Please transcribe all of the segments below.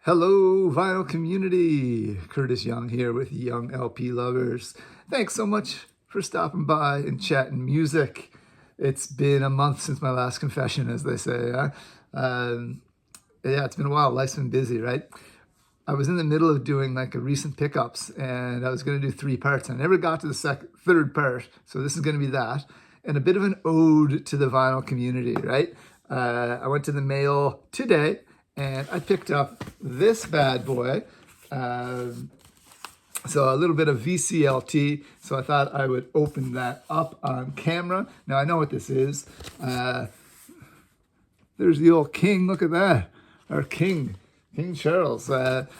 Hello, vinyl community. Curtis Young here with Young LP Lovers. Thanks so much for stopping by and chatting music. It's been a month since my last confession, as they say. Yeah, it's been a while. Life's been busy, right? I was in the middle of doing like a recent pickups, and I was going to do 3 parts. I never got to the third part, so this is going to be that. And a bit of an ode to the vinyl community, right? I went to the mail today, and I picked up this bad boy. So a little bit of VCLT. So I thought I would open that up on camera. Now I know what this is. There's the old king. Look at that. Our king, King Charles.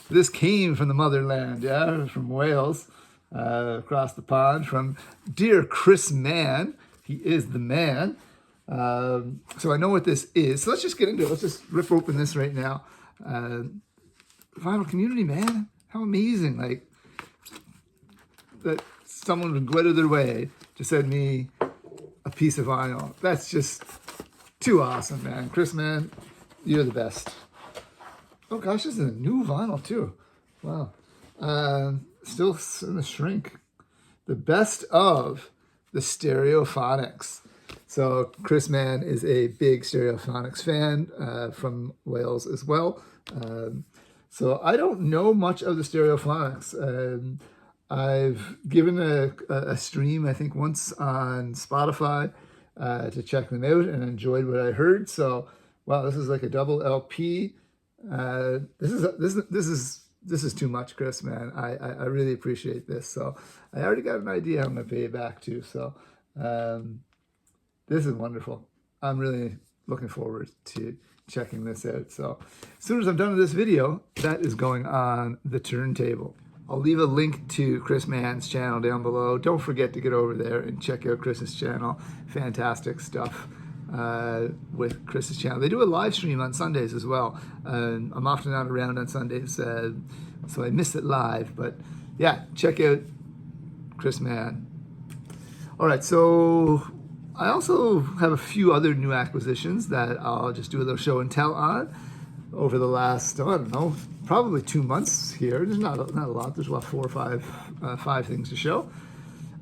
This came from the motherland, yeah, from Wales, across the pond, from dear Chris Mann. He is the man. So I know what this is. So let's just get into it. Let's just rip open this right now. Vinyl community, man. How amazing. Like, that someone would go out of their way to send me a piece of vinyl. That's just too awesome, man. Chris, man, you're the best. Oh gosh, this is a new vinyl too. Wow. Still in the shrink. The best of the Stereophonics. So Chris Mann is a big Stereophonics fan from Wales as well. So I don't know much of the Stereophonics. I've given a stream, I think, once on Spotify to check them out and enjoyed what I heard. So, wow, this is like a double LP. This is too much, Chris, man. I really appreciate this. So I already got an idea how I'm gonna pay it back to. So this is wonderful. I'm really looking forward to checking this out. So as soon as I'm done with this video, that is going on the turntable. I'll leave a link to Chris Mann's channel down below. Don't forget to get over there and check out Chris's channel. Fantastic stuff with Chris's channel. They do a live stream on Sundays as well. I'm often not around on Sundays, so I miss it live. But yeah, check out Chris Mann. All right, so I also have a few other new acquisitions that I'll just do a little show and tell on over the last, I don't know, probably 2 months here. There's not a lot. There's about 4 or 5 things to show.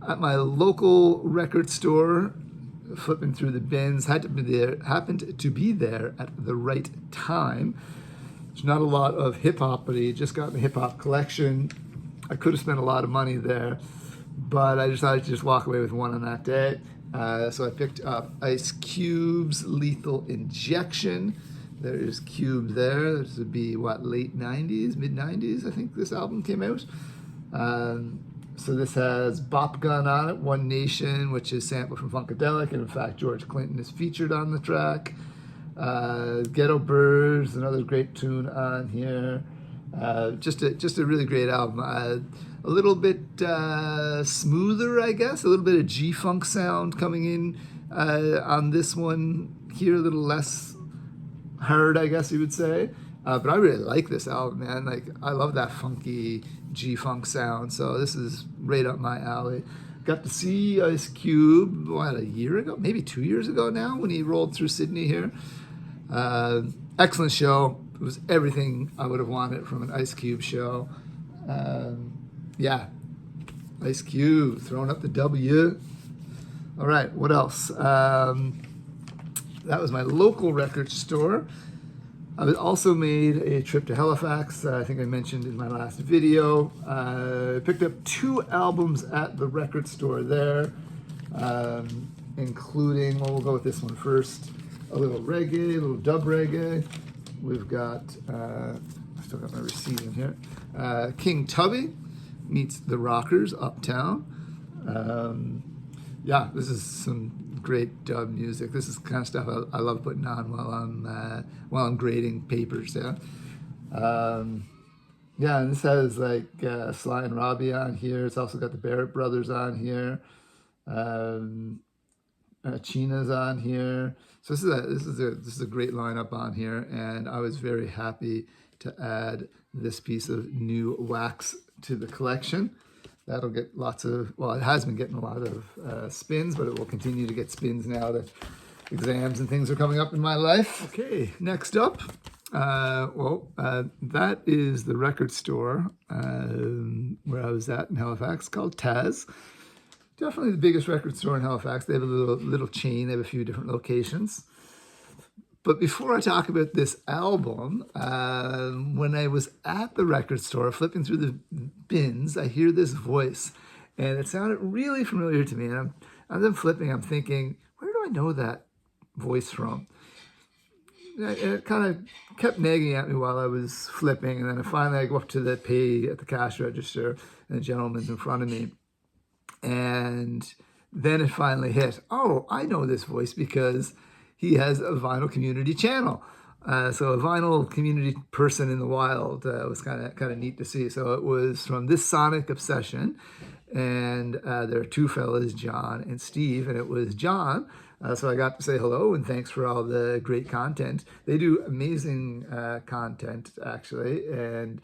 At my local record store, flipping through the bins, happened to be there at the right time. There's not a lot of hip-hop, but he just got the hip-hop collection. I could have spent a lot of money there, but I decided to just walk away with one on that day. So I picked up Ice Cube's Lethal Injection. There's Cube there. This would be, what, late 90s, mid 90s, I think this album came out. So this has Bop Gun on it, One Nation, which is sampled from Funkadelic, and in fact George Clinton is featured on the track. Ghetto Birds, another great tune on here. Just a really great album. A little bit smoother, I guess. A little bit of G-funk sound coming in on this one here. A little less hard, I guess you would say. But I really like this album, man. Like, I love that funky G-funk sound. So this is right up my alley. Got to see Ice Cube, what, a year ago? Maybe 2 years ago now, when he rolled through Sydney here. Excellent show. It was everything I would have wanted from an Ice Cube show. Yeah, Ice Cube throwing up the W. All right, what else? That was my local record store. I also made a trip to Halifax. I think I mentioned in my last video. I picked up 2 albums at the record store there, including, well, we'll go with this one first. A little reggae, a little dub reggae. We've got, I still got my receipt in here. King Tubby meets the Rockers Uptown. Yeah, this is some great dub music. This is the kind of stuff I love putting on while I'm grading papers. Yeah, yeah, and this has like Sly and Robbie on here. It's also got the Barrett Brothers on here. China's on here. So this is a great lineup on here, and I was very happy to add this piece of new wax to the collection. That'll get lots of, well, it has been getting a lot of spins, but it will continue to get spins now that exams and things are coming up in my life. Okay, next up, That is the record store where I was at in Halifax, called Taz. Definitely the biggest record store in Halifax. They have a little chain. They have a few different locations. But before I talk about this album, when I was at the record store flipping through the bins, I hear this voice, and it sounded really familiar to me. And as I'm flipping, I'm thinking, where do I know that voice from? And it kind of kept nagging at me while I was flipping, and then finally I go up to the pay at the cash register, and the gentleman's in front of me. And then it finally hit. Oh, I know this voice because he has a vinyl community channel. So a vinyl community person in the wild was kind of neat to see. So it was from This Sonic Obsession, and there are two fellas, John and Steve, and it was John. So I got to say hello and thanks for all the great content. They do amazing content, actually, and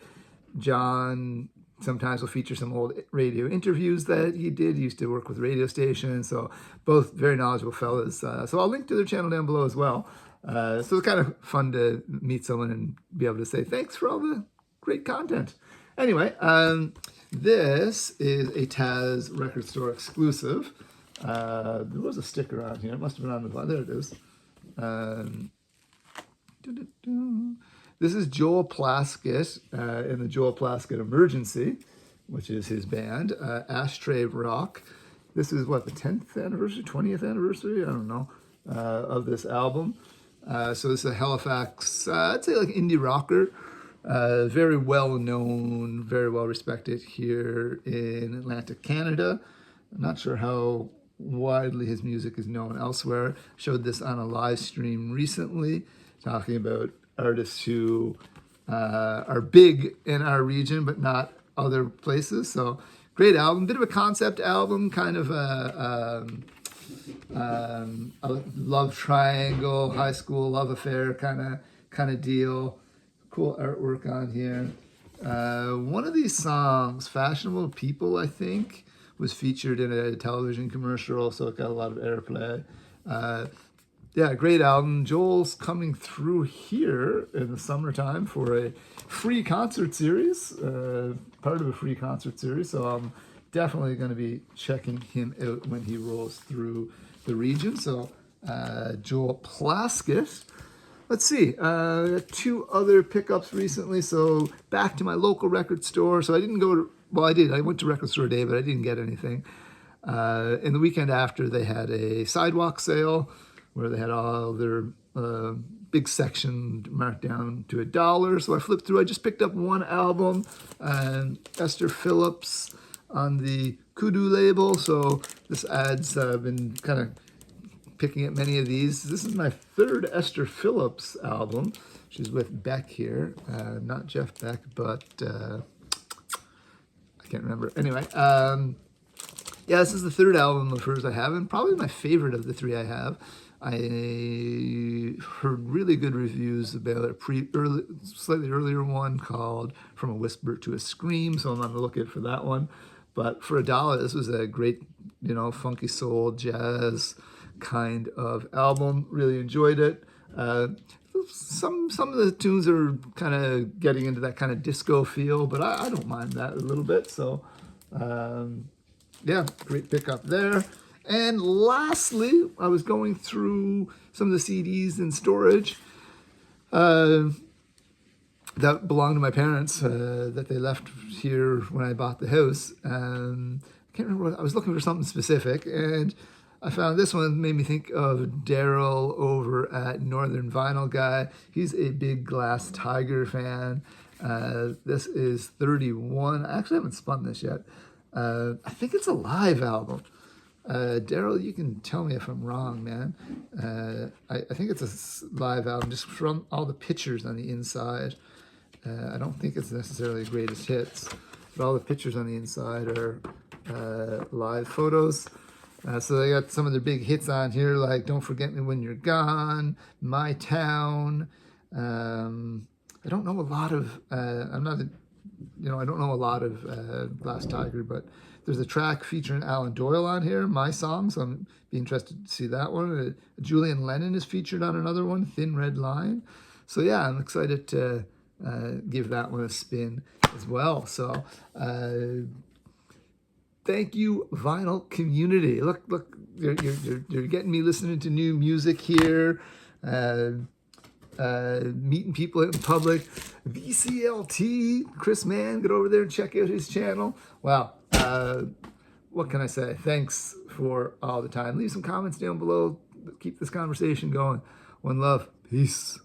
John sometimes will feature some old radio interviews that he did. He used to work with radio stations, so both very knowledgeable fellas. So I'll link to their channel down below as well. So it's kind of fun to meet someone and be able to say thanks for all the great content. Anyway, this is a Taz record store exclusive. There was a sticker on here. It must have been on the... There it is. This is Joel Plaskett in the Joel Plaskett Emergency, which is his band, Ashtray Rock. This is what, the 10th anniversary, 20th anniversary, I don't know, of this album. So this is a Halifax, I'd say like indie rocker, very well known, very well respected here in Atlantic, Canada. I'm not sure how widely his music is known elsewhere. Showed this on a live stream recently, talking about artists who are big in our region but not other places. So great album, bit of a concept album, kind of a love triangle, high school love affair kind of deal. Cool artwork on here. One of these songs, Fashionable People, I think, was featured in a television commercial, so it got a lot of airplay. Yeah, great album. Joel's coming through here in the summertime for a free concert series, part of a free concert series. So I'm definitely going to be checking him out when he rolls through the region. So Joel Plaskett. Let's see, two other pickups recently. So back to my local record store. So I didn't go to, well, I did. I went to Record Store Day, but I didn't get anything. In the weekend after, they had a sidewalk sale where they had all their big section marked down to $1. So I flipped through. I just picked up one album, Esther Phillips on the Kudu label. So this ad's been kind of picking up many of these. This is my third Esther Phillips album. She's with Beck here, not Jeff Beck, but I can't remember. Anyway, yeah, this is the third album of hers I have, and probably my favorite of the three I have. I heard really good reviews about a slightly earlier one called From a Whisper to a Scream, so I'm on the lookout for that one. But for $1, this was a great, funky soul, jazz kind of album. Really enjoyed it. Some of the tunes are kind of getting into that kind of disco feel, but I don't mind that a little bit. So, yeah, great pickup there. And lastly, I was going through some of the CDs in storage that belonged to my parents that they left here when I bought the house. I can't remember what, I was looking for something specific, and I found this one. Made me think of Daryl over at Northern Vinyl Guy. He's a big Glass Tiger fan. This is 31. I actually haven't spun this yet. I think it's a live album. Daryl, you can tell me if I'm wrong, man. I think it's a live album, just from all the pictures on the inside. I don't think it's necessarily greatest hits, but all the pictures on the inside are live photos. So they got some of their big hits on here, like Don't Forget Me When You're Gone, My Town. I don't know a lot of, I don't know a lot of Glass Tiger, but there's a track featuring Alan Doyle on here, My Song, so I'm be interested to see that one. Julian Lennon is featured on another one, Thin Red Line. So yeah, I'm excited to give that one a spin as well. So thank you, vinyl community. Look, you're getting me listening to new music here, meeting people in public. VCLT, Chris Mann, get over there and check out his channel. Wow. What can I say? Thanks for all the time. Leave some comments down below. Keep this conversation going. One love. Peace.